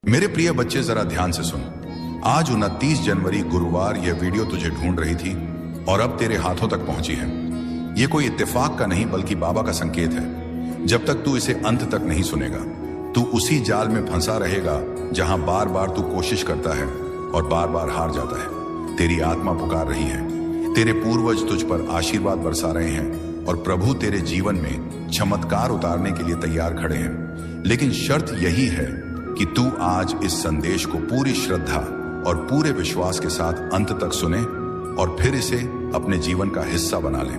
मेरे प्रिय बच्चे, जरा ध्यान से सुन। आज 29 जनवरी गुरुवार यह वीडियो तुझे ढूंढ रही थी और अब तेरे हाथों तक पहुंची है। यह कोई इत्तेफाक का नहीं बल्कि बाबा का संकेत है। जब तक तू इसे अंत तक नहीं सुनेगा, तू उसी जाल में फंसा रहेगा जहां बार बार तू कोशिश करता है और बार बार हार जाता है। तेरी आत्मा पुकार रही है, तेरे पूर्वज तुझ पर आशीर्वाद बरसा रहे हैं और प्रभु तेरे जीवन में चमत्कार उतारने के लिए तैयार खड़े हैं। लेकिन शर्त यही है कि तू आज इस संदेश को पूरी श्रद्धा और पूरे विश्वास के साथ अंत तक सुने और फिर इसे अपने जीवन का हिस्सा बना ले।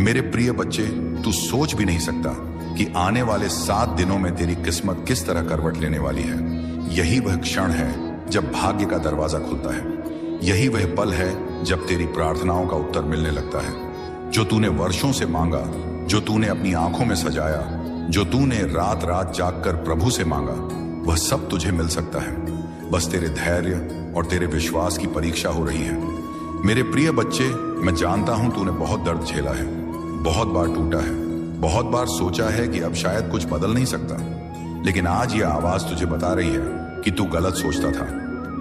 मेरे प्रिय बच्चे, तू सोच भी नहीं सकता कि आने वाले 7 दिनों में तेरी किस्मत किस तरह करवट लेने वाली है। यही वह क्षण है जब भाग्य का दरवाजा खुलता है। यही वह पल है जब तेरी प्रार्थनाओं का उत्तर मिलने लगता है। जो तूने वर्षों से मांगा, जो तूने अपनी आंखों में सजाया, जो तूने रात रात जागकर प्रभु से मांगा, वह सब तुझे मिल सकता है। बस तेरे धैर्य और तेरे विश्वास की परीक्षा हो रही है। मेरे प्रिय बच्चे, मैं जानता हूं तूने बहुत दर्द झेला है, बहुत बार टूटा है, बहुत बार सोचा है कि अब शायद कुछ बदल नहीं सकता। लेकिन आज यह आवाज तुझे बता रही है कि तू गलत सोचता था।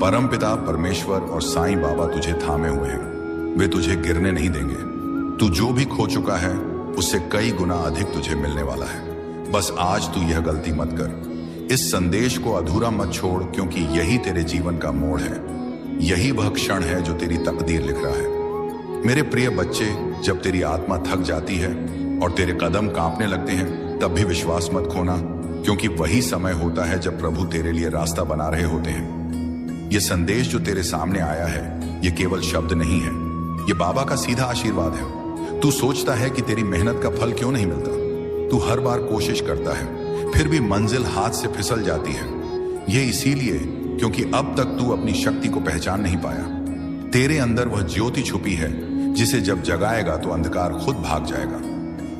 परमपिता परमेश्वर और साईं बाबा तुझे थामे हुए हैं। वे तुझे गिरने नहीं देंगे। तू जो भी खो चुका है उससे कई गुना अधिक तुझे मिलने वाला है। बस आज तू यह गलती मत कर। इस संदेश को अधूरा मत छोड़, क्योंकि यही तेरे जीवन का मोड़ है। यही वह क्षण है जो तेरी तकदीर लिख रहा है। मेरे प्रिय बच्चे, जब तेरी आत्मा थक जाती है और तेरे कदम कांपने लगते हैं, तब भी विश्वास मत खोना, क्योंकि वही समय होता है जब प्रभु तेरे लिए रास्ता बना रहे होते हैं। यह संदेश जो तेरे सामने आया है, यह केवल शब्द नहीं है, यह बाबा का सीधा आशीर्वाद है। तू सोचता है कि तेरी मेहनत का फल क्यों नहीं मिलता। तू हर बार कोशिश करता है, फिर भी मंजिल हाथ से फिसल जाती है। यह इसीलिए क्योंकि अब तक तू अपनी शक्ति को पहचान नहीं पाया। तेरे अंदर वह ज्योति छुपी है जिसे जब जगाएगा तो अंधकार खुद भाग जाएगा।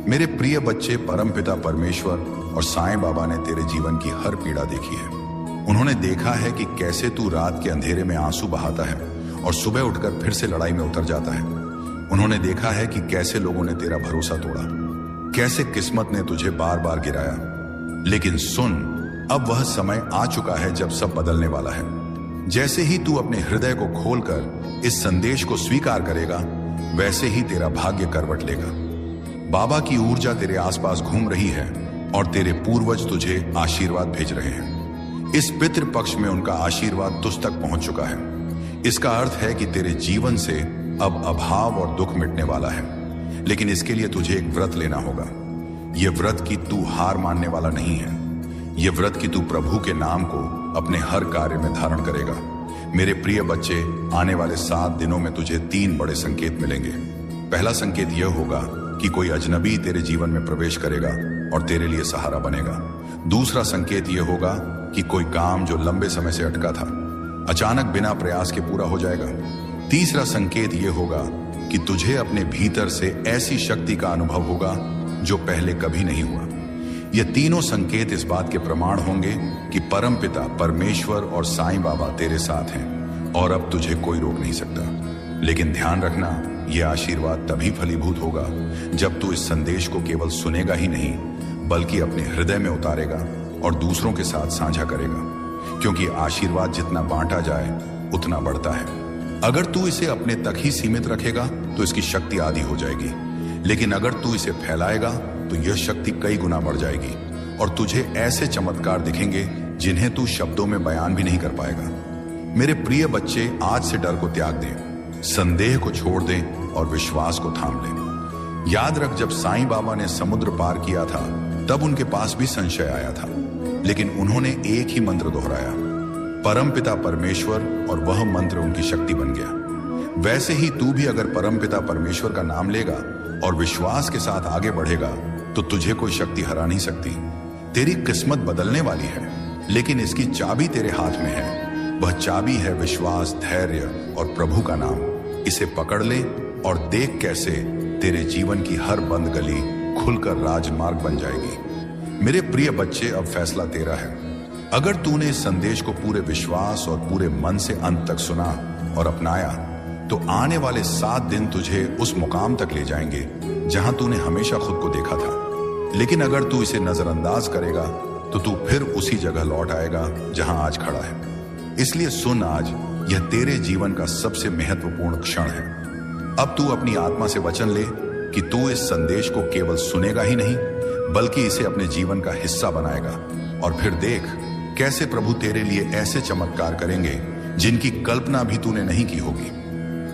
मेरे प्रिय बच्चे, परमपिता परमेश्वर और साईं बाबा ने तेरे जीवन की हर पीड़ा देखी है। उन्होंने देखा है कि कैसे तू रात के अंधेरे में आंसू बहाता है और सुबह उठकर फिर से लड़ाई में उतर जाता है। उन्होंने देखा है कि कैसे लोगों ने तेरा भरोसा तोड़ा, कैसे किस्मत ने तुझे बार बार गिराया। लेकिन सुन, अब वह समय आ चुका है जब सब बदलने वाला है। जैसे ही तू अपने हृदय को खोलकर इस संदेश को स्वीकार करेगा, वैसे ही तेरा भाग्य करवट लेगा। बाबा की ऊर्जा तेरे आसपास घूम रही है और तेरे पूर्वज तुझे आशीर्वाद भेज रहे हैं। इस पितृ पक्ष में उनका आशीर्वाद तुझ तक पहुंच चुका है। इसका अर्थ है कि तेरे जीवन से अब अभाव और दुख मिटने वाला है। लेकिन इसके लिए तुझे एक व्रत लेना होगा। यह व्रत की तू हार मानने वाला नहीं है। यह व्रत की तू प्रभु के नाम को अपने हर कार्य में धारण करेगा। मेरे प्रिय बच्चे, आने वाले 7 दिनों में तुझे 3 बड़े संकेत मिलेंगे। पहला संकेत यह होगा कि कोई अजनबी तेरे जीवन में प्रवेश करेगा और तेरे लिए सहारा बनेगा। दूसरा संकेत यह होगा कि कोई काम जो लंबे समय से अटका था, अचानक बिना प्रयास के पूरा हो जाएगा। तीसरा संकेत यह होगा कि तुझे अपने भीतर से ऐसी शक्ति का अनुभव होगा जो पहले कभी नहीं हुआ। ये तीनों संकेत इस बात के प्रमाण होंगे कि परमपिता परमेश्वर और साईं बाबा तेरे साथ हैं और अब तुझे कोई रोक नहीं सकता। लेकिन ध्यान रखना, यह आशीर्वाद तभी फलीभूत होगा जब तू इस संदेश को केवल सुनेगा ही नहीं, बल्कि अपने हृदय में उतारेगा और दूसरों के साथ साझा करेगा। क्योंकि आशीर्वाद जितना बांटा जाए उतना बढ़ता है। अगर तू इसे अपने तक ही सीमित रखेगा तो इसकी शक्ति आधी हो जाएगी। लेकिन अगर तू इसे फैलाएगा तो यह शक्ति कई गुना बढ़ जाएगी और तुझे ऐसे चमत्कार दिखेंगे जिन्हें तू शब्दों में बयान भी नहीं कर पाएगा। मेरे प्रिय बच्चे, आज से डर को त्याग दें, संदेह को छोड़ दें और विश्वास को थाम लें। याद रख, जब साईं बाबा ने समुद्र पार किया था तब उनके पास भी संशय आया था, लेकिन उन्होंने एक ही मंत्र दोहराया, परमपिता परमेश्वर, और वह मंत्र उनकी शक्ति बन गया। वैसे ही तू भी अगर परमपिता परमेश्वर का नाम लेगा और विश्वास के साथ आगे बढ़ेगा तो तुझे कोई शक्ति हरा नहीं सकती। तेरी किस्मत बदलने वाली है, लेकिन इसकी चाबी तेरे हाथ में है। वह चाबी है विश्वास, धैर्य और प्रभु का नाम। इसे पकड़ ले और देख कैसे तेरे जीवन की हर बंद गली खुलकर राजमार्ग बन जाएगी। मेरे प्रिय बच्चे, अब फैसला तेरा है। अगर तूने इस संदेश को पूरे विश्वास और पूरे मन से अंत तक सुना और अपनाया, तो आने वाले 7 दिन तुझे उस मुकाम तक ले जाएंगे जहां तूने हमेशा खुद को देखा था। लेकिन अगर तू इसे नजरअंदाज करेगा तो तू फिर उसी जगह लौट आएगा जहां आज खड़ा है। इसलिए सुन, आज यह तेरे जीवन का सबसे महत्वपूर्ण क्षण है। अब तू अपनी आत्मा से वचन ले कि तू इस संदेश को केवल सुनेगा ही नहीं, बल्कि इसे अपने जीवन का हिस्सा बनाएगा। और फिर देख कैसे प्रभु तेरे लिए ऐसे चमत्कार करेंगे जिनकी कल्पना भी तूने नहीं की होगी।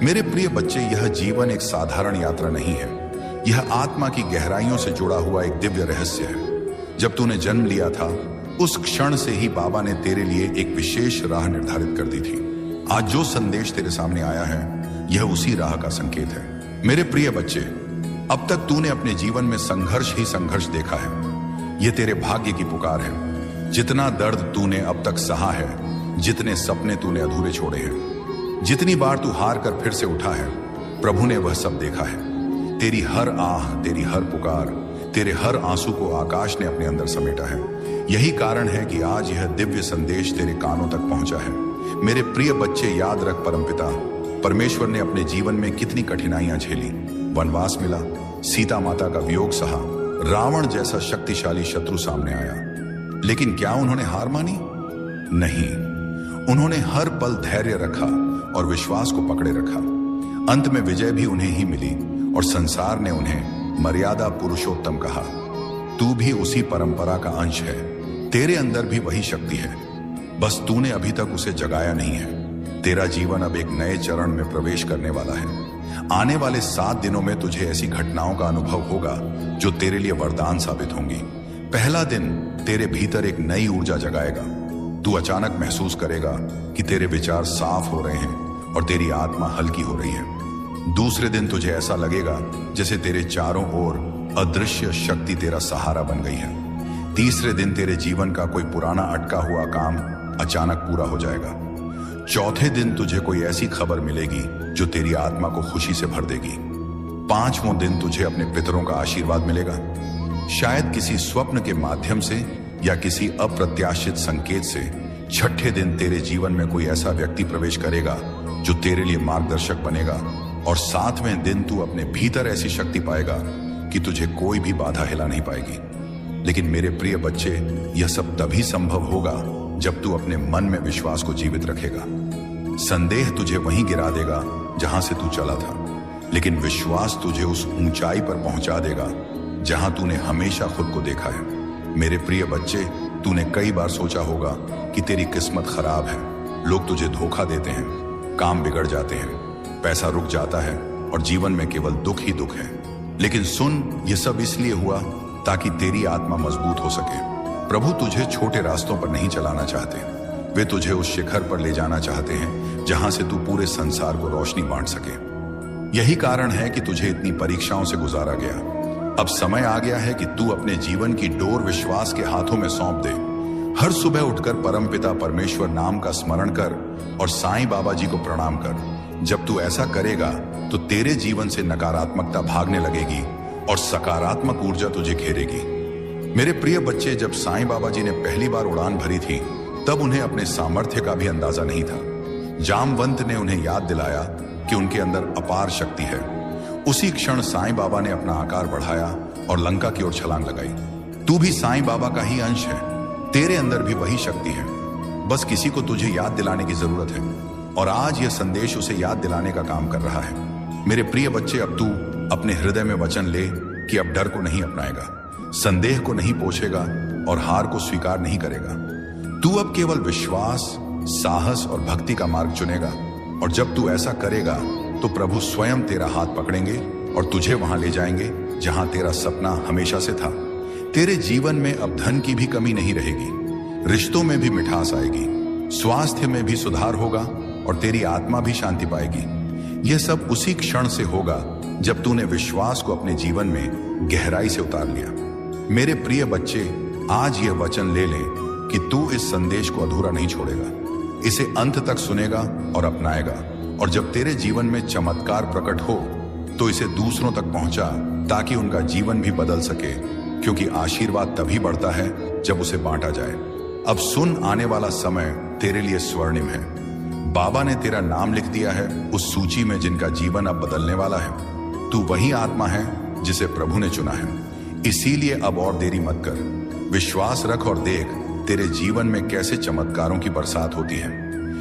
मेरे प्रिय बच्चे, यह जीवन एक साधारण यात्रा नहीं है। यह आत्मा की गहराइयों से जुड़ा हुआ एक दिव्य रहस्य है। जब तूने जन्म लिया था, उस क्षण से ही बाबा ने तेरे लिए एक विशेष राह निर्धारित कर दी थी। आज जो संदेश तेरे सामने आया है, यह उसी राह का संकेत है। मेरे प्रिय बच्चे, अब तक तूने अपने जीवन में संघर्ष ही संघर्ष देखा है। यह तेरे भाग्य की पुकार है। जितना दर्द तूने अब तक सहा है, जितने सपने तूने अधूरे छोड़े हैं, जितनी बार तू हार कर फिर से उठा है, प्रभु ने वह सब देखा है। तेरी हर आह, तेरी हर पुकार, तेरे हर आंसू को आकाश ने अपने अंदर समेटा है। यही कारण है कि आज यह दिव्य संदेश तेरे कानों तक पहुंचा है। मेरे प्रिय बच्चे, याद रख, परमपिता परमेश्वर ने अपने जीवन में कितनी कठिनाइयां झेली। वनवास मिला, सीता माता का वियोग सहा, रावण जैसा शक्तिशाली शत्रु सामने आया, लेकिन क्या उन्होंने हार मानी? नहीं, उन्होंने हर पल धैर्य रखा और विश्वास को पकड़े रखा। अंत में विजय भी उन्हें ही मिली और संसार ने उन्हें मर्यादा पुरुषोत्तम कहा। तू भी उसी परंपरा का अंश है। तेरे अंदर भी वही शक्ति है, बस तूने अभी तक उसे जगाया नहीं है। तेरा जीवन अब एक नए चरण में प्रवेश करने वाला है। आने वाले 7 दिनों में तुझे ऐसी घटनाओं का अनुभव होगा जो तेरे लिए वरदान साबित होंगी। पहला दिन तेरे भीतर एक नई ऊर्जा जगाएगा। तू अचानक महसूस करेगा कि तेरे विचार साफ हो रहे हैं और तेरी आत्मा हल्की हो रही है। दूसरे दिन तुझे ऐसा लगेगा जैसे तेरे चारों ओर अदृश्य शक्ति तेरा सहारा बन गई है। तीसरे दिन तेरे जीवन का कोई पुराना अटका हुआ काम अचानक पूरा हो जाएगा। चौथे दिन तुझे कोई ऐसी खबर मिलेगी जो तेरी आत्मा को खुशी से भर देगी। 5वां दिन तुझे अपने पितरों का आशीर्वाद मिलेगा, शायद किसी स्वप्न के माध्यम से या किसी अप्रत्याशित संकेत से। 6ठे दिन तेरे जीवन में कोई ऐसा व्यक्ति प्रवेश करेगा जो तेरे लिए मार्गदर्शक बनेगा। और 7वें दिन तू अपने भीतर ऐसी शक्ति पाएगा कि तुझे कोई भी बाधा हिला नहीं पाएगी। लेकिन मेरे प्रिय बच्चे, यह सब तभी संभव होगा जब तू अपने मन में विश्वास को जीवित रखेगा। संदेह तुझे वहीं गिरा देगा जहां से तू चला था, लेकिन विश्वास तुझे उस ऊंचाई पर पहुंचा देगा जहां तूने हमेशा खुद को देखा है। मेरे प्रिय बच्चे, तूने कई बार सोचा होगा कि तेरी किस्मत खराब है, लोग तुझे धोखा देते हैं, काम बिगड़ जाते हैं, पैसा रुक जाता है और जीवन में केवल दुख ही दुख है। लेकिन सुन, यह सब इसलिए हुआ ताकि तेरी आत्मा मजबूत हो सके। प्रभु तुझे छोटे रास्तों पर नहीं चलाना चाहते, वे तुझे उस शिखर पर ले जाना चाहते हैं जहां से तू पूरे संसार को रोशनी बांट सके। यही कारण है कि तुझे इतनी परीक्षाओं से गुजारा गया। अब समय आ गया है कि तू अपने जीवन की डोर विश्वास के हाथों में सौंप दे। हर सुबह उठकर परमपिता परमेश्वर नाम का स्मरण कर और साईं बाबा जी को प्रणाम कर। जब तू ऐसा करेगा तो तेरे जीवन से नकारात्मकता भागने लगेगी और सकारात्मक ऊर्जा तुझे घेरेगी। मेरे प्रिय बच्चे, जब साईं बाबा जी ने पहली बार उड़ान भरी थी, तब उन्हें अपने सामर्थ्य का भी अंदाजा नहीं था। जामवंत ने उन्हें याद दिलाया कि उनके अंदर अपार शक्ति है। उसी क्षण साईं बाबा ने अपना आकार बढ़ाया और लंका की ओर छलांग लगाई। तू भी साईं बाबा का ही अंश है, तेरे अंदर भी वही शक्ति है, बस किसी को तुझे याद दिलाने की जरूरत है। और आज यह संदेश उसे याद दिलाने का काम कर रहा है। मेरे प्रिय बच्चे, अब तू अपने हृदय में वचन ले कि अब डर को नहीं अपनाएगा, संदेह को नहीं पोछेगा और हार को स्वीकार नहीं करेगा। तू अब केवल विश्वास, साहस और भक्ति का मार्ग चुनेगा। और जब तू ऐसा करेगा तो प्रभु स्वयं तेरा हाथ पकड़ेंगे और तुझे वहां ले जाएंगे जहां तेरा सपना हमेशा से था। तेरे जीवन में अब धन की भी कमी नहीं रहेगी, रिश्तों में भी मिठास आएगी, स्वास्थ्य में भी सुधार होगा और तेरी आत्मा भी शांति पाएगी। यह सब उसी क्षण से होगा जब तूने विश्वास को अपने जीवन में गहराई से उतार लिया। मेरे प्रिय बच्चे, आज यह वचन ले ले कि तू इस संदेश को अधूरा नहीं छोड़ेगा, इसे अंत तक सुनेगा और अपनाएगा। और जब तेरे जीवन में चमत्कार प्रकट हो तो इसे दूसरों तक पहुंचा ताकि उनका जीवन भी बदल सके, क्योंकि आशीर्वाद तभी बढ़ता है जब उसे बांटा जाए। अब सुन, आने वाला समय तेरे लिए स्वर्णिम है। बाबा ने तेरा नाम लिख दिया है उस सूची में जिनका जीवन अब बदलने वाला है। तू वही आत्मा है जिसे प्रभु ने चुना है, इसीलिए अब और देरी मत कर। विश्वास रख और देख तेरे जीवन में कैसे चमत्कारों की बरसात होती है।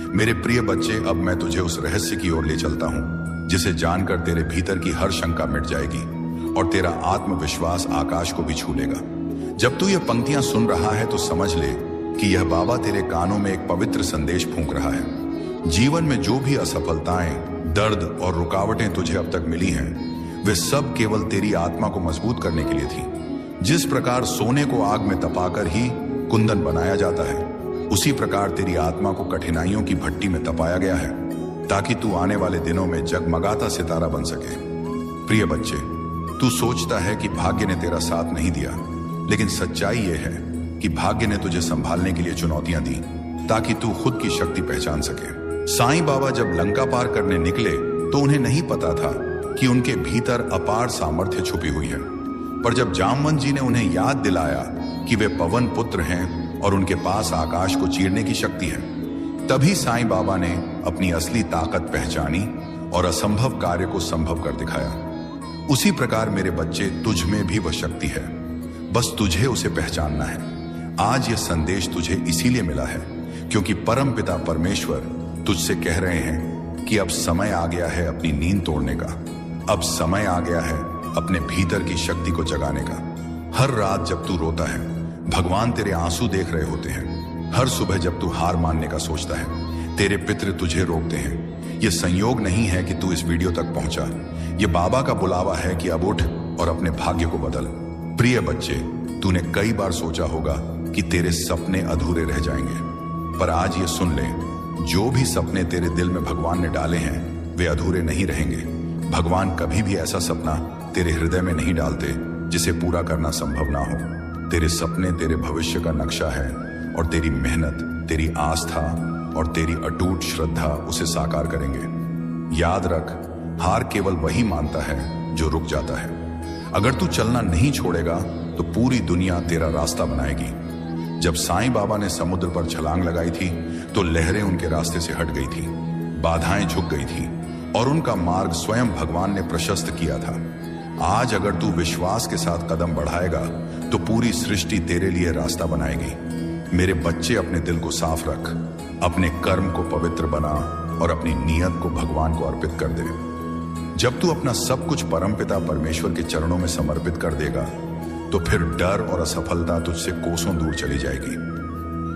मेरे प्रिय बच्चे, अब मैं तुझे उस रहस्य की ओर ले चलता हूं जिसे जानकर तेरे भीतर की हर शंका मिट जाएगी और तेरा आत्मविश्वास आकाश को भी छू लेगा। जब तू ये पंक्तियां सुन रहा है तो समझ ले कि यह बाबा तेरे कानों में एक पवित्र संदेश फूंक रहा है। जीवन में जो भी असफलताएं, दर्द और रुकावटें तुझे अब तक मिली हैं, वे सब केवल तेरी आत्मा को मजबूत करने के लिए थी। जिस प्रकार सोने को आग में तपाकर ही कुंदन बनाया जाता है, उसी प्रकार तेरी आत्मा को कठिनाइयों की भट्टी में तपाया गया है ताकि तू आने वाले दिनों में जगमगाता सितारा बन सके। प्रिय बच्चे, तू सोचता है कि भाग्य ने तेरा साथ नहीं दिया, लेकिन सच्चाई यह है कि भाग्य ने तुझे संभालने के लिए चुनौतियां दी ताकि तू खुद की शक्ति पहचान सके। साईं बाबा जब लंका पार करने निकले तो उन्हें नहीं पता था कि उनके भीतर अपार सामर्थ्य छुपी हुई है, पर जब जामवंत जी ने उन्हें याद दिलाया कि वे पवन पुत्र हैं और उनके पास आकाश को चीरने की शक्ति है, तभी साईं बाबा ने अपनी असली ताकत पहचानी और असंभव कार्य को संभव कर दिखाया। उसी प्रकार मेरे बच्चे, तुझ में भी वह शक्ति है, बस तुझे उसे पहचानना है। आज यह संदेश तुझे इसीलिए मिला है क्योंकि परम पिता परमेश्वर तुझसे कह रहे हैं कि अब समय आ गया है अपनी नींद तोड़ने का। अब समय आ गया है अपने भीतर की शक्ति को जगाने का। हर रात जब तू रोता है, भगवान तेरे आंसू देख रहे होते हैं। हर सुबह जब तू हार मानने का सोचता है, तेरे पितृ तुझे रोकते हैं। यह संयोग नहीं है कि तू इस वीडियो तक पहुंचा, यह बाबा का बुलावा है कि अब उठ और अपने भाग्य को बदल। प्रिय बच्चे, तूने कई बार सोचा होगा कि तेरे सपने अधूरे रह जाएंगे, पर आज ये सुन ले, जो भी सपने तेरे दिल में भगवान ने डाले हैं वे अधूरे नहीं रहेंगे। भगवान कभी भी ऐसा सपना तेरे हृदय में नहीं डालते जिसे पूरा करना संभव ना हो। तेरे सपने तेरे भविष्य का नक्शा है और तेरी मेहनत, तेरी आस्था और तेरी अटूट श्रद्धा उसे साकार करेंगे। याद रख, हार केवल वही मानता है जो रुक जाता है। अगर तू चलना नहीं छोड़ेगा तो पूरी दुनिया तेरा रास्ता बनाएगी। जब साईं बाबा ने समुद्र पर छलांग लगाई थी तो लहरें उनके रास्ते से हट गई थी, बाधाएं झुक गई थी और उनका मार्ग स्वयं भगवान ने प्रशस्त किया था। आज अगर तू विश्वास के साथ कदम बढ़ाएगा तो पूरी सृष्टि तेरे लिए रास्ता बनाएगी। मेरे बच्चे, अपने दिल को साफ रख, अपने कर्म को पवित्र बना और अपनी नीयत को भगवान को अर्पित कर दे। जब तू अपना सब कुछ परमपिता परमेश्वर के चरणों में समर्पित कर देगा तो फिर डर और असफलता तुझसे कोसों दूर चली जाएगी।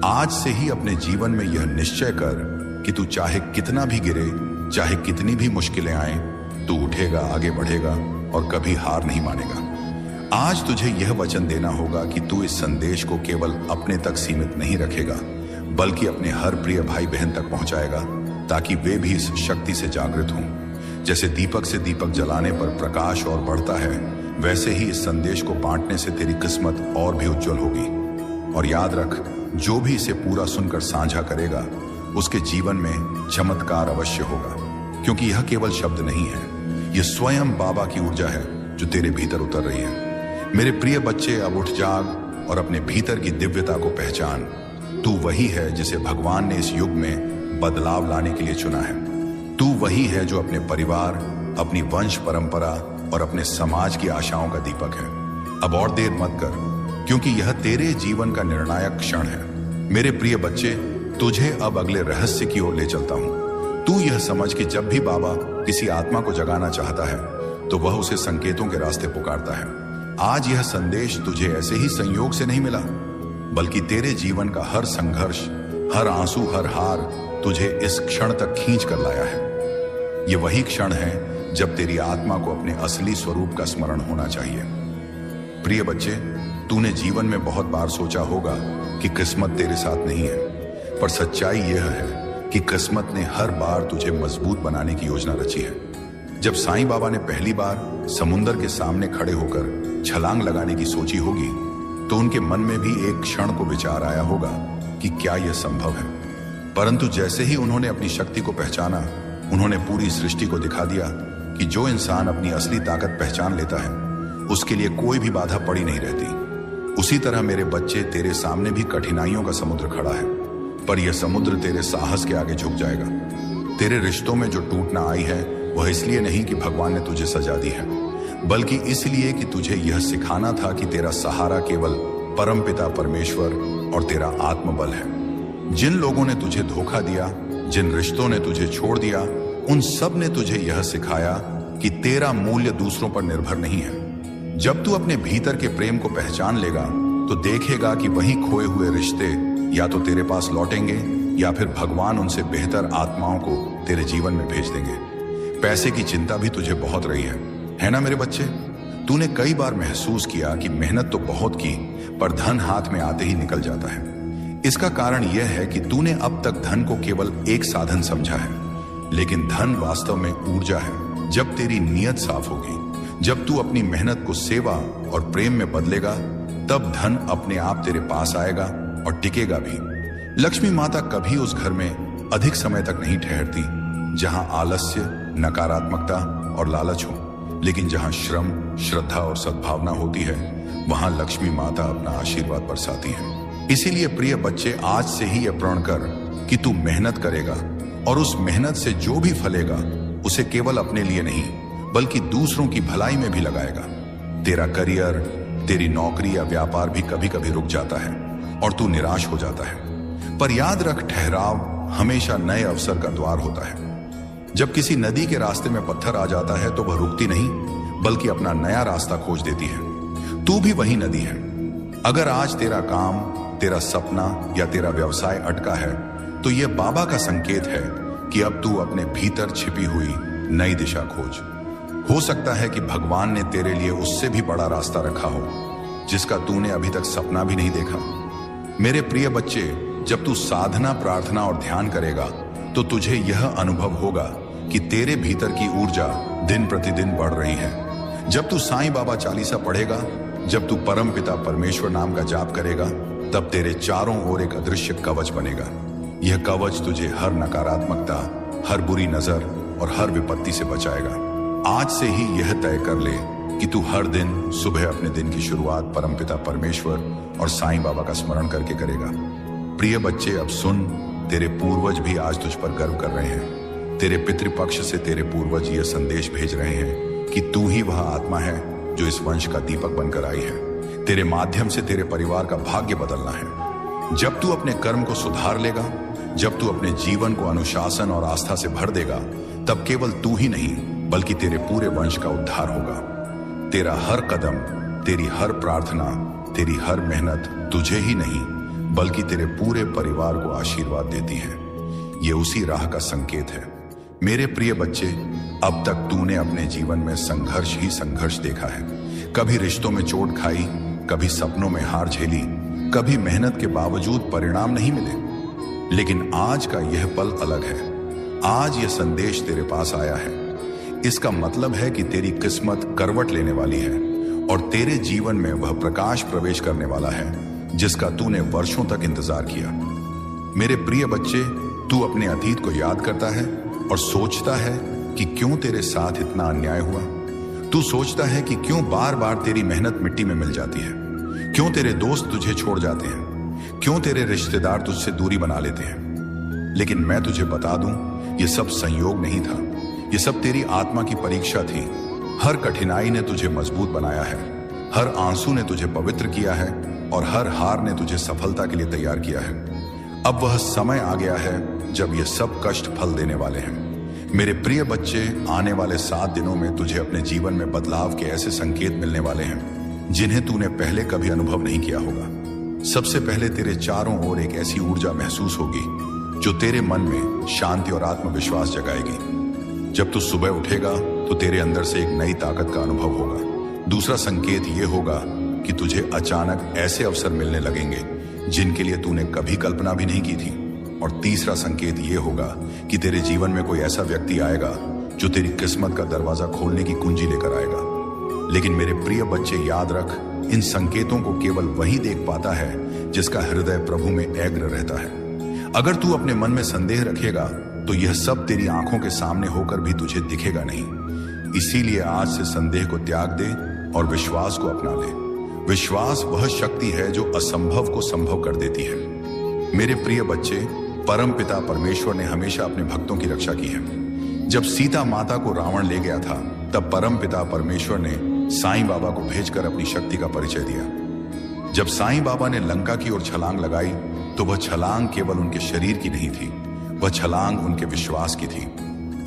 आज से ही अपने जीवन में यह निश्चय कर कि तू चाहे कितना भी गिरे, चाहे कितनी भी मुश्किलें आए, तू उठेगा, आगे बढ़ेगा और कभी हार नहीं मानेगा। आज तुझे यह वचन देना होगा कि तू इस संदेश को केवल अपने तक सीमित नहीं रखेगा, बल्कि अपने हर प्रिय भाई बहन तक पहुंचाएगा ताकि वे भी इस शक्ति से जागृत हों। जैसे दीपक से दीपक जलाने पर प्रकाश और बढ़ता है, वैसे ही इस संदेश को बांटने से तेरी किस्मत और भी उज्जवल होगी। और याद रख, जो भी इसे पूरा सुनकर साझा करेगा उसके जीवन में चमत्कार अवश्य होगा, क्योंकि यह केवल शब्द नहीं है, यह स्वयं बाबा की ऊर्जा है जो तेरे भीतर उतर रही है। मेरे प्रिय बच्चे, अब उठ जाग और अपने भीतर की दिव्यता को पहचान। तू वही है जिसे भगवान ने इस युग में बदलाव लाने के लिए चुना है। तू वही है जो अपने परिवार, अपनी वंश परंपरा और अपने समाज की आशाओं का दीपक है। अब और देर मत कर, क्योंकि यह तेरे जीवन का निर्णायक क्षण है। मेरे प्रिय बच्चे, तुझे अब अगले रहस्य की ओर ले चलता हूं। तू यह समझ कि जब भी बाबा किसी आत्मा को जगाना चाहता है तो वह उसे संकेतों के रास्ते पुकारता है। आज यह संदेश तुझे ऐसे ही संयोग से नहीं मिला, बल्कि तेरे जीवन का हर संघर्ष, हर आंसू, हर हार तुझे इस क्षण तक खींच कर लाया है। यह वही क्षण है जब तेरी आत्मा को अपने असली स्वरूप का स्मरण होना चाहिए। प्रिय बच्चे, तूने जीवन में बहुत बार सोचा होगा कि किस्मत तेरे साथ नहीं है, पर सच्चाई यह है कि किस्मत ने हर बार तुझे मजबूत बनाने की योजना रची है। जब साईं बाबा ने पहली बार समुंदर के सामने खड़े होकर छलांग लगाने की सोची होगी तो उनके मन में भी एक क्षण को विचार आया होगा कि क्या यह संभव है। परंतु जैसे ही उन्होंने अपनी शक्ति को पहचाना, उन्होंने पूरी सृष्टि को दिखा दिया कि जो इंसान अपनी असली ताकत पहचान लेता है उसके लिए कोई भी बाधा पड़ी नहीं रहती। उसी तरह मेरे बच्चे, तेरे सामने भी कठिनाइयों का समुद्र खड़ा है, पर यह समुद्र तेरे साहस के आगे झुक जाएगा। तेरे रिश्तों में जो टूटना आई है वह इसलिए नहीं कि भगवान ने तुझे सजा दी है, बल्कि इसलिए कि तुझे यह सिखाना था कि तेरा सहारा केवल परमपिता परमेश्वर और तेरा आत्मबल है। जिन लोगों ने तुझे धोखा दिया, जिन रिश्तों ने तुझे छोड़ दिया, उन सब ने तुझे यह सिखाया कि तेरा मूल्य दूसरों पर निर्भर नहीं है। जब तू अपने भीतर के प्रेम को पहचान लेगा तो देखेगा कि वही खोए हुए रिश्ते या तो तेरे पास लौटेंगे या फिर भगवान उनसे बेहतर आत्माओं को तेरे जीवन में भेज देंगे। पैसे की चिंता भी तुझे बहुत रही है ना मेरे बच्चे? तूने कई बार महसूस किया कि मेहनत तो बहुत की पर धन हाथ में आते ही निकल जाता है। इसका कारण यह है कि तूने अब तक धन को केवल एक साधन समझा है, लेकिन धन वास्तव में ऊर्जा है। जब तेरी नीयत साफ होगी, जब तू अपनी मेहनत को सेवा और प्रेम में बदलेगा, तब धन अपने आप तेरे पास आएगा और टिकेगा भी। लक्ष्मी माता कभी उस घर में अधिक समय तक नहीं ठहरती जहां आलस्य, नकारात्मकता और लालच हो, लेकिन जहां श्रम, श्रद्धा और सद्भावना होती है, वहां लक्ष्मी माता अपना आशीर्वाद बरसाती है। इसीलिए प्रिय बच्चे, आज से ही यह प्रण कर कि तू मेहनत करेगा और उस मेहनत से जो भी फलेगा उसे केवल अपने लिए नहीं बल्कि दूसरों की भलाई में भी लगाएगा। तेरा करियर, तेरी नौकरी या व्यापार भी कभी कभी रुक जाता है और तू निराश हो जाता है, पर याद रख, ठहराव हमेशा नए अवसर का द्वार होता है। जब किसी नदी के रास्ते में पत्थर आ जाता है तो वह रुकती नहीं बल्कि अपना नया रास्ता खोज देती है। तू भी वही नदी है। अगर आज तेरा काम, तेरा सपना या तेरा व्यवसाय अटका है तो यह बाबा का संकेत है कि अब तू अपने भीतर छिपी हुई नई दिशा खोज। हो सकता है कि भगवान ने तेरे लिए उससे भी बड़ा रास्ता रखा हो जिसका तूने अभी तक सपना भी नहीं देखा। मेरे प्रिय बच्चे, जब तू साधना, प्रार्थना और ध्यान करेगा तो तुझे यह अनुभव होगा कि तेरे भीतर की ऊर्जा दिन प्रतिदिन बढ़ रही है। जब तू साईं बाबा चालीसा पढ़ेगा, जब तू परम पिता परमेश्वर नाम का जाप करेगा, तब तेरे चारों ओर एक अदृश्य कवच बनेगा। यह कवच तुझे हर नकारात्मकता, हर बुरी नजर और हर विपत्ति से बचाएगा। आज से ही यह तय कर ले कि तू हर दिन सुबह अपने दिन की शुरुआत परमपिता परमेश्वर और साईं बाबा का स्मरण करके करेगा। प्रिय बच्चे, अब सुन, तेरे पूर्वज भी आज तुझ पर गर्व कर रहे हैं। तेरे पितृपक्ष से तेरे पूर्वज यह संदेश भेज रहे हैं कि तू ही वह आत्मा है जो इस वंश का दीपक बनकर आई है। तेरे माध्यम से तेरे परिवार का भाग्य बदलना है। जब तू अपने कर्म को सुधार लेगा, जब तू अपने जीवन को अनुशासन और आस्था से भर देगा, तब केवल तू ही नहीं बल्कि तेरे पूरे वंश का उद्धार होगा। तेरा हर कदम, तेरी हर प्रार्थना, तेरी हर मेहनत तुझे ही नहीं बल्कि तेरे पूरे परिवार को आशीर्वाद देती है। ये उसी राह का संकेत है। मेरे प्रिय बच्चे, अब तक तूने अपने जीवन में संघर्ष ही संघर्ष देखा है। कभी रिश्तों में चोट खाई, कभी सपनों में हार झेली, कभी मेहनत के बावजूद परिणाम नहीं मिले। लेकिन आज का यह पल अलग है। आज यह संदेश तेरे पास आया है। इसका मतलब है कि तेरी किस्मत करवट लेने वाली है और तेरे जीवन में वह प्रकाश प्रवेश करने वाला है जिसका तूने वर्षों तक इंतजार किया। मेरे प्रिय बच्चे, तू अपने अतीत को याद करता है और सोचता है कि क्यों तेरे साथ इतना अन्याय हुआ। तू सोचता है कि क्यों बार बार तेरी मेहनत मिट्टी में मिल जाती है, क्यों तेरे दोस्त तुझे छोड़ जाते हैं, क्यों तेरे रिश्तेदार तुझसे दूरी बना लेते हैं। लेकिन मैं तुझे बता दूं, यह सब संयोग नहीं था, यह सब तेरी आत्मा की परीक्षा थी। हर कठिनाई ने तुझे मजबूत बनाया है, हर आंसू ने तुझे पवित्र किया है और हर हार ने तुझे सफलता के लिए तैयार किया है। अब वह समय आ गया है जब ये सब कष्ट फल देने वाले हैं। मेरे प्रिय बच्चे, आने वाले 7 दिनों में तुझे अपने जीवन में बदलाव के ऐसे संकेत मिलने वाले हैं जिन्हें तूने पहले कभी अनुभव नहीं किया होगा। सबसे पहले तेरे चारों ओर एक ऐसी ऊर्जा महसूस होगी जो तेरे मन में शांति और आत्मविश्वास जगाएगी। जब तू सुबह उठेगा तो तेरे अंदर से एक नई ताकत का अनुभव होगा। दूसरा संकेत यह होगा कि तुझे अचानक ऐसे अवसर मिलने लगेंगे जिनके लिए तूने कभी कल्पना भी नहीं की थी। और तीसरा संकेत यह होगा कि तेरे जीवन में कोई ऐसा व्यक्ति आएगा जो तेरी किस्मत का दरवाजा खोलने की कुंजी लेकर आएगा। लेकिन मेरे प्रिय बच्चे, याद रख, इन संकेतों को केवल वही देख पाता है जिसका हृदय प्रभु में एग्र रहता है। अगर तू अपने मन में संदेह रखेगा तो यह सब तेरी आंखों के सामने होकर भी तुझे दिखेगा नहीं। इसीलिए आज से संदेह को त्याग दे और विश्वास को अपना ले। विश्वास वह शक्ति है जो असंभव को संभव कर देती है। मेरे प्रिय बच्चे, परम पिता परमेश्वर ने हमेशा अपने भक्तों की रक्षा की है। जब सीता माता को रावण ले गया था, तब परम पिता परमेश्वर ने साईं बाबा को भेजकर अपनी शक्ति का परिचय दिया। जब साईं बाबा ने लंका की ओर छलांग लगाई तो वह छलांग केवल उनके शरीर की नहीं थी, वह छलांग उनके विश्वास की थी।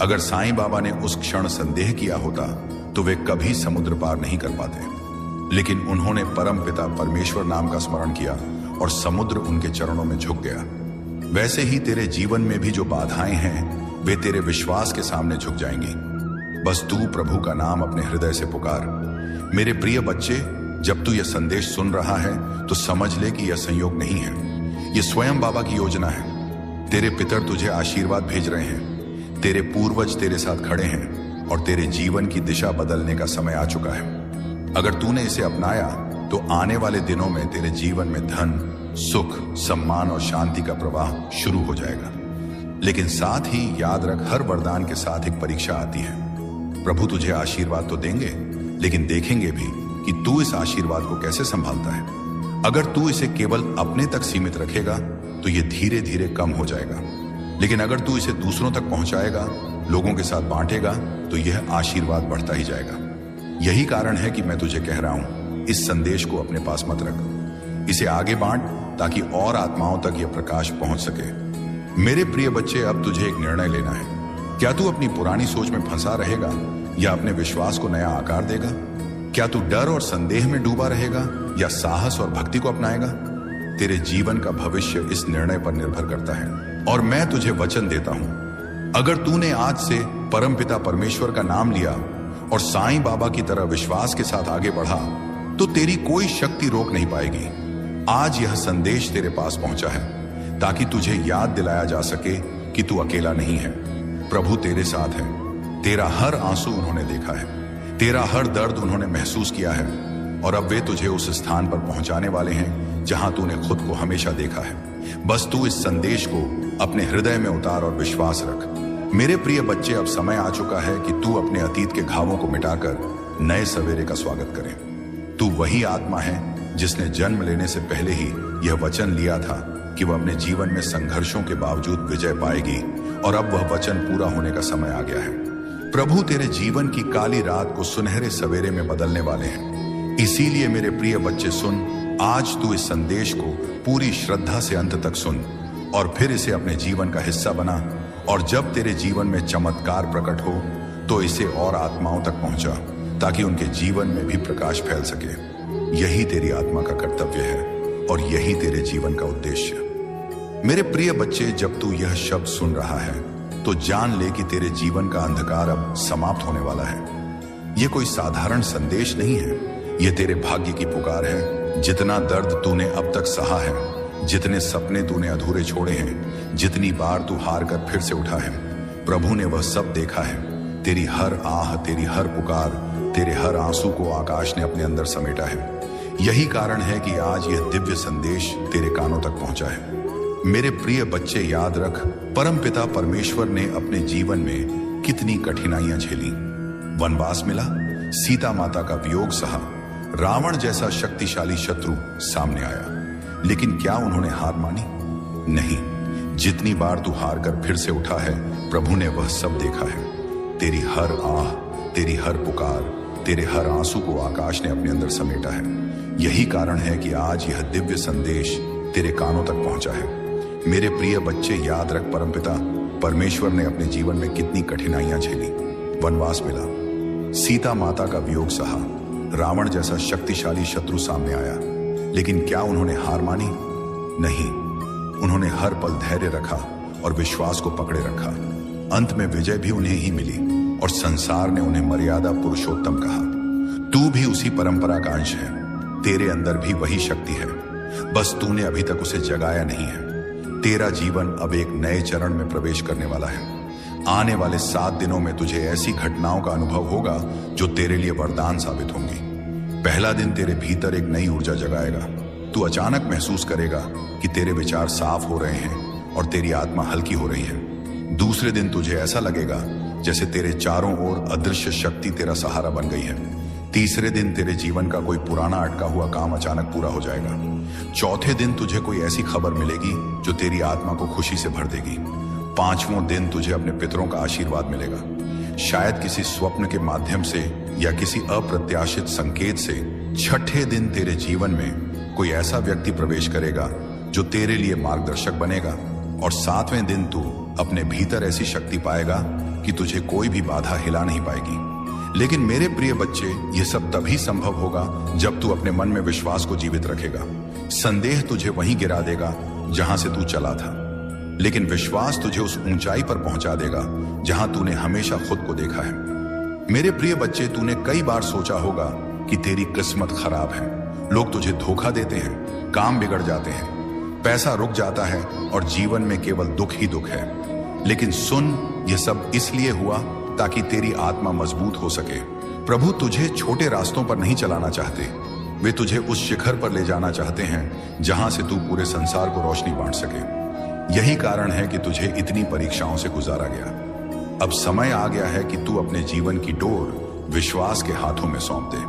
अगर साईं बाबा ने उस क्षण संदेह किया होता तो वे कभी समुद्र पार नहीं कर पाते, लेकिन उन्होंने परम पिता परमेश्वर नाम का स्मरण किया और समुद्र उनके चरणों में झुक गया। वैसे ही तेरे जीवन में भी जो बाधाएं हैं वे तेरे विश्वास के सामने झुक जाएंगी। बस तू प्रभु का नाम अपने हृदय से पुकार। मेरे प्रिय बच्चे, जब तू यह संदेश सुन रहा है तो समझ ले कि यह संयोग नहीं है, यह स्वयं बाबा की योजना है। तेरे पितर तुझे आशीर्वाद भेज रहे हैं, तेरे पूर्वज तेरे साथ खड़े हैं और तेरे जीवन की दिशा बदलने का समय आ चुका है। अगर तूने इसे अपनाया तो आने वाले दिनों में तेरे जीवन में धन, सुख, सम्मान और शांति का प्रवाह शुरू हो जाएगा। लेकिन साथ ही याद रख, हर वरदान के साथ एक परीक्षा आती है। प्रभु तुझे आशीर्वाद तो देंगे, लेकिन देखेंगे भी कि तू इस आशीर्वाद को कैसे संभालता है। अगर तू इसे केवल अपने तक सीमित रखेगा तो यह धीरे धीरे कम हो जाएगा, लेकिन अगर तू इसे दूसरों तक पहुंचाएगा, लोगों के साथ बांटेगा, तो यह आशीर्वाद बढ़ता ही जाएगा। यही कारण है कि मैं तुझे कह रहा हूं, इस संदेश को अपने पास मत रख, इसे आगे बांट ताकि और आत्माओं तक यह प्रकाश पहुंच सके। मेरे प्रिय बच्चे, अब तुझे एक निर्णय लेना है। क्या तू अपनी पुरानी सोच में फंसा रहेगा या अपने विश्वास को नया आकार देगा? क्या तू डर और संदेह में डूबा रहेगा या साहस और भक्ति को अपनाएगा? तेरे जीवन का भविष्य इस निर्णय पर निर्भर करता है। और मैं तुझे वचन देता हूं, अगर तूने आज से परमपिता परमेश्वर का नाम लिया और साईं बाबा की तरह विश्वास के साथ आगे बढ़ा तो तेरी कोई शक्ति रोक नहीं पाएगी। आज यह संदेश तेरे पास पहुंचा है ताकि तुझे याद दिलाया जा सके कि तू अकेला नहीं है। प्रभु तेरे साथ है। तेरा हर आंसू उन्होंने देखा है, तेरा हर दर्द उन्होंने महसूस किया है और अब वे तुझे उस स्थान पर पहुंचाने वाले हैं जहां तूने खुद को हमेशा देखा है। बस तू इस संदेश को अपने हृदय में उतार और विश्वास रख। मेरे प्रिय बच्चे, अब समय आ चुका है कि तू अपने अतीत के घावों को मिटाकर नए सवेरे का स्वागत करे। तू वही आत्मा है जिसने जन्म लेने से पहले ही यह वचन लिया था कि वह अपने जीवन में संघर्षों के बावजूद विजय पाएगी, और अब वह वचन पूरा होने का समय आ गया है। प्रभु तेरे जीवन की काली रात को सुनहरे सवेरे में बदलने वाले हैं। इसीलिए मेरे प्रिय बच्चे सुन, आज तू इस संदेश को पूरी श्रद्धा से अंत तक सुन और फिर इसे अपने जीवन का हिस्सा बना, और जब तेरे जीवन में चमत्कार प्रकट हो तो इसे और आत्माओं तक पहुंचा ताकि उनके जीवन में भी प्रकाश फैल सके। यही तेरी आत्मा का कर्तव्य है और यही तेरे जीवन का उद्देश्य। मेरे प्रिय बच्चे, जब तू यह शब्द सुन रहा है तो जान ले कि तेरे जीवन का अंधकार अब समाप्त होने वाला है। यह कोई साधारण संदेश नहीं है, यह तेरे भाग्य की पुकार है। जितना दर्द तूने अब तक सहा है, जितने सपने तूने अधूरे छोड़े हैं, जितनी बार तू हार कर फिर से उठा है, प्रभु ने वह सब देखा है। तेरी हर आह, तेरी हर पुकार, तेरे हर आंसू को आकाश ने अपने अंदर समेटा है। यही कारण है कि आज यह दिव्य संदेश तेरे कानों तक पहुंचा है। मेरे प्रिय बच्चे, याद रख, परमपिता परमेश्वर ने अपने जीवन में कितनी कठिनाइयां झेली। वनवास मिला, सीता माता का वियोग सहा, रावण जैसा शक्तिशाली शत्रु सामने आया, लेकिन क्या उन्होंने हार मानी? नहीं। जितनी बार तू हार कर फिर से उठा है, प्रभु ने वह सब देखा है। तेरी हर आह, तेरी हर पुकार, तेरे हर आंसू को आकाश ने अपने अंदर समेटा है। यही कारण है कि आज यह दिव्य संदेश तेरे कानों तक पहुंचा है। मेरे प्रिय बच्चे, याद रख, परमपिता परमेश्वर ने अपने जीवन में कितनी कठिनाइयां झेली। वनवास मिला, सीता माता का वियोग सहा, रावण जैसा शक्तिशाली शत्रु सामने आया, लेकिन क्या उन्होंने हार मानी? नहीं। उन्होंने हर पल धैर्य रखा और विश्वास को पकड़े रखा। अंत में विजय भी उन्हें ही मिली और संसार ने उन्हें मर्यादा पुरुषोत्तम कहा। तू भी उसी परंपरा का अंश है, तेरे अंदर भी वही शक्ति है, बस तूने अभी तक उसे जगाया नहीं है। तेरा जीवन अब एक नए चरण में प्रवेश करने वाला है। आने वाले 7 दिनों में तुझे ऐसी घटनाओं का अनुभव होगा जो तेरे लिए वरदान साबित होंगी। पहला दिन तेरे भीतर एक नई ऊर्जा जगाएगा। तू अचानक महसूस करेगा कि तेरे विचार साफ हो रहे हैं और तेरी आत्मा हल्की हो रही है। दूसरे दिन तुझे ऐसा लगेगा जैसे तेरे चारों ओर अदृश्य शक्ति तेरा सहारा बन गई है। तीसरे दिन तेरे जीवन का कोई पुराना अटका हुआ काम अचानक पूरा हो जाएगा। चौथे दिन तुझे कोई ऐसी खबर मिलेगी जो तेरी आत्मा को खुशी से भर देगी। 5वां दिन तुझे अपने पितरों का आशीर्वाद मिलेगा, शायद किसी स्वप्न के माध्यम से या किसी अप्रत्याशित संकेत से। 6ठे दिन तेरे जीवन में कोई ऐसा व्यक्ति प्रवेश करेगा जो तेरे लिए मार्गदर्शक बनेगा, और 7वें दिन तू अपने भीतर ऐसी शक्ति पाएगा कि तुझे कोई भी बाधा हिला नहीं पाएगी। लेकिन मेरे प्रिय बच्चे, यह सब तभी संभव होगा जब तू अपने मन में विश्वास को जीवित रखेगा। संदेह तुझे वहीं गिरा देगा जहां से तू चला था, लेकिन विश्वास तुझे उस ऊंचाई पर पहुंचा देगा जहां तूने हमेशा खुद को देखा है। मेरे प्रिय बच्चे, तूने कई बार सोचा होगा कि तेरी किस्मत खराब है, लोग तुझे धोखा देते हैं, काम बिगड़ जाते हैं, पैसा रुक जाता है और जीवन में केवल दुख ही दुख है। लेकिन सुन, यह सब इसलिए हुआ ताकि तेरी आत्मा मजबूत हो सके। प्रभु तुझे छोटे रास्तों पर नहीं चलाना चाहते, वे तुझे उस शिखर पर ले जाना चाहते हैं जहां से तू पूरे संसार को रोशनी बांट सके। यही कारण है कि तुझे इतनी परीक्षाओं से गुजारा गया। अब समय आ गया है कि तू अपने जीवन की डोर विश्वास के हाथों में सौंप दे।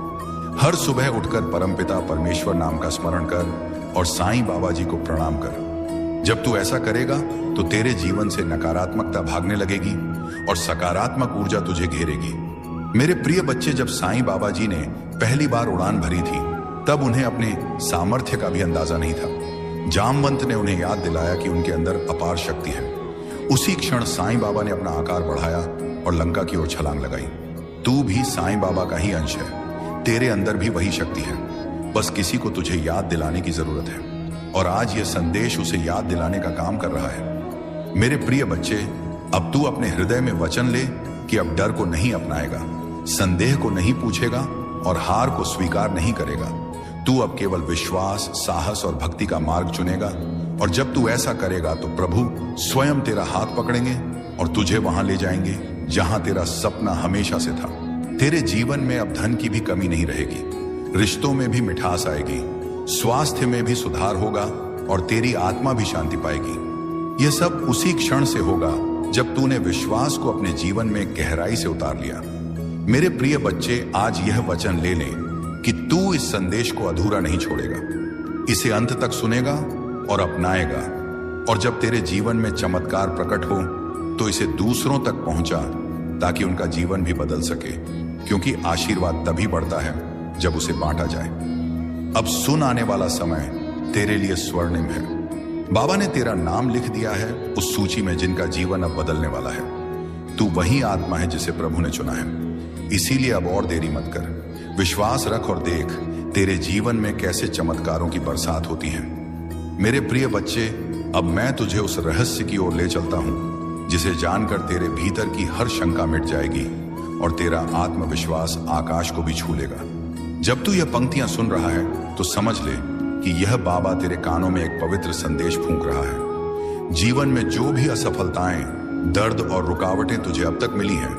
हर सुबह उठकर परमपिता परमेश्वर नाम का स्मरण कर और साईं बाबा जी को प्रणाम कर। जब तू ऐसा करेगा तो तेरे जीवन से नकारात्मकता भागने लगेगी और सकारात्मक ऊर्जा तुझे घेरेगी। मेरे प्रिय बच्चे, जब साईं बाबा जी ने पहली बार उड़ान भरी थी तब उन्हें अपने सामर्थ्य का भी अंदाजा नहीं था। जामवंत ने उन्हें याद दिलाया कि उनके अंदर अपार शक्ति है। उसी क्षण साईं बाबा ने अपना आकार बढ़ाया और लंका की ओर छलांग लगाई। तू भी साईं बाबा का ही अंश है, तेरे अंदर भी वही शक्ति है, बस किसी को तुझे याद दिलाने की जरूरत है। और आज यह संदेश उसे याद दिलाने का काम कर रहा है। मेरे प्रिय बच्चे, अब तू अपने हृदय में वचन ले कि अब डर को नहीं अपनाएगा, संदेह को नहीं पूछेगा और हार को स्वीकार नहीं करेगा। तू अब केवल विश्वास, साहस और भक्ति का मार्ग चुनेगा, और जब तू ऐसा करेगा तो प्रभु स्वयं तेरा हाथ पकड़ेंगे और तुझे वहां ले जाएंगे जहां तेरा सपना हमेशा से था। तेरे जीवन में अब धन की भी कमी नहीं रहेगी, रिश्तों में भी मिठास आएगी, स्वास्थ्य में भी सुधार होगा और तेरी आत्मा भी शांति पाएगी। यह सब उसी क्षण से होगा जब तूने विश्वास को अपने जीवन में गहराई से उतार लिया। मेरे प्रिय बच्चे, आज यह वचन ले ले कि तू इस संदेश को अधूरा नहीं छोड़ेगा, इसे अंत तक सुनेगा और अपनाएगा, और जब तेरे जीवन में चमत्कार प्रकट हो तो इसे दूसरों तक पहुंचा ताकि उनका जीवन भी बदल सके, क्योंकि आशीर्वाद तभी बढ़ता है जब उसे बांटा जाए। अब सुन, आने वाला समय तेरे लिए स्वर्णिम है। बाबा ने तेरा नाम लिख दिया है उस सूची में जिनका जीवन अब बदलने वाला है। तू वही आत्मा है जिसे प्रभु ने चुना है, इसीलिए अब और देरी मत कर। विश्वास रख और देख तेरे जीवन में कैसे चमत्कारों की बरसात होती है। मेरे प्रिय बच्चे, अब मैं तुझे उस रहस्य की ओर ले चलता हूं जिसे जानकर तेरे भीतर की हर शंका मिट जाएगी और तेरा आत्मविश्वास आकाश को भी छू लेगा। जब तू यह पंक्तियां सुन रहा है तो समझ ले कि यह बाबा तेरे कानों में एक पवित्र संदेश फूंक रहा है। जीवन में जो भी असफलताएं, दर्द और रुकावटें तुझे अब तक मिली हैं,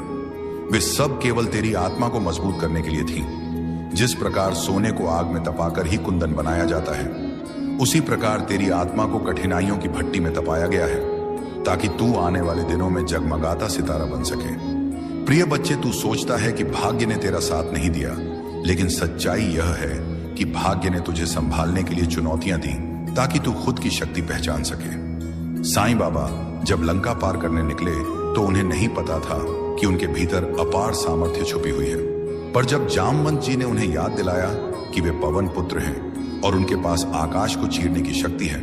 वे सब केवल तेरी आत्मा को मजबूत करने के लिए थी। जिस प्रकार सोने को आग में तपाकर ही कुंदन बनाया जाता है, उसी प्रकार तेरी आत्मा को कठिनाइयों की भट्टी में तपाया गया है ताकि तू आने वाले दिनों में जगमगाता सितारा बन सके। प्रिय बच्चे, तू सोचता है कि भाग्य ने तेरा साथ नहीं दिया, लेकिन सच्चाई यह है कि भाग्य ने तुझे संभालने के लिए चुनौतियां दी ताकि तू खुद की शक्ति पहचान सके। साईं बाबा जब लंका पार करने निकले तो उन्हें नहीं पता था कि उनके भीतर अपार सामर्थ्य छुपी हुई है, पर जब जामवंत जी ने उन्हें याद दिलाया कि वे पवन पुत्र हैं और उनके पास आकाश को चीरने की शक्ति है,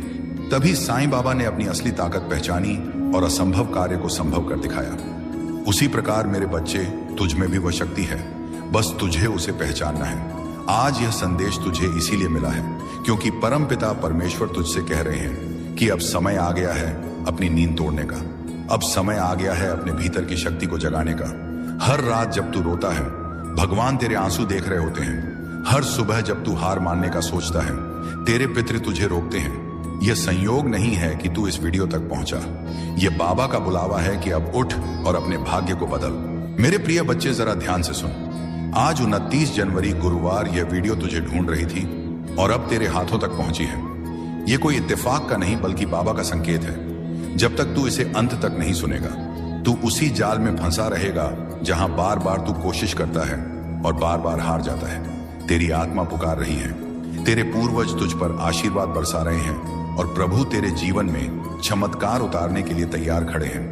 तभी साईं बाबा ने अपनी असली ताकत पहचानी और असंभव कार्य को संभव कर दिखाया। उसी प्रकार मेरे बच्चे, तुझ में भी वह शक्ति है, बस तुझे उसे पहचानना है। आज यह संदेश तुझे इसीलिए मिला है क्योंकि परमपिता परमेश्वर तुझसे कह रहे हैं कि अब समय आ गया है अपनी नींद तोड़ने का। अब समय आ गया है अपने भीतर की शक्ति को जगाने का। हर रात जब तू रोता है, भगवान तेरे आंसू देख रहे होते हैं। हर सुबह जब तू हार मानने का सोचता है, तेरे पितृ तुझे रोकते हैं। यह संयोग नहीं है कि तू इस वीडियो तक पहुंचा, यह बाबा का बुलावा है कि अब उठ और अपने भाग्य को बदल। मेरे प्रिय बच्चे, जरा ध्यान से सुन। आज 29 जनवरी गुरुवार यह वीडियो तुझे ढूंढ रही थी और अब तेरे हाथों तक पहुंची है। यह कोई इत्तेफाक का नहीं बल्कि बाबा का संकेत है। जब तक तू इसे अंत तक नहीं सुनेगा, तू उसी जाल में फंसा रहेगा जहां बार बार तू कोशिश करता है और बार बार हार जाता है। तेरी आत्मा पुकार रही है, तेरे पूर्वज तुझ पर आशीर्वाद बरसा रहे हैं और प्रभु तेरे जीवन में चमत्कार उतारने के लिए तैयार खड़े हैं।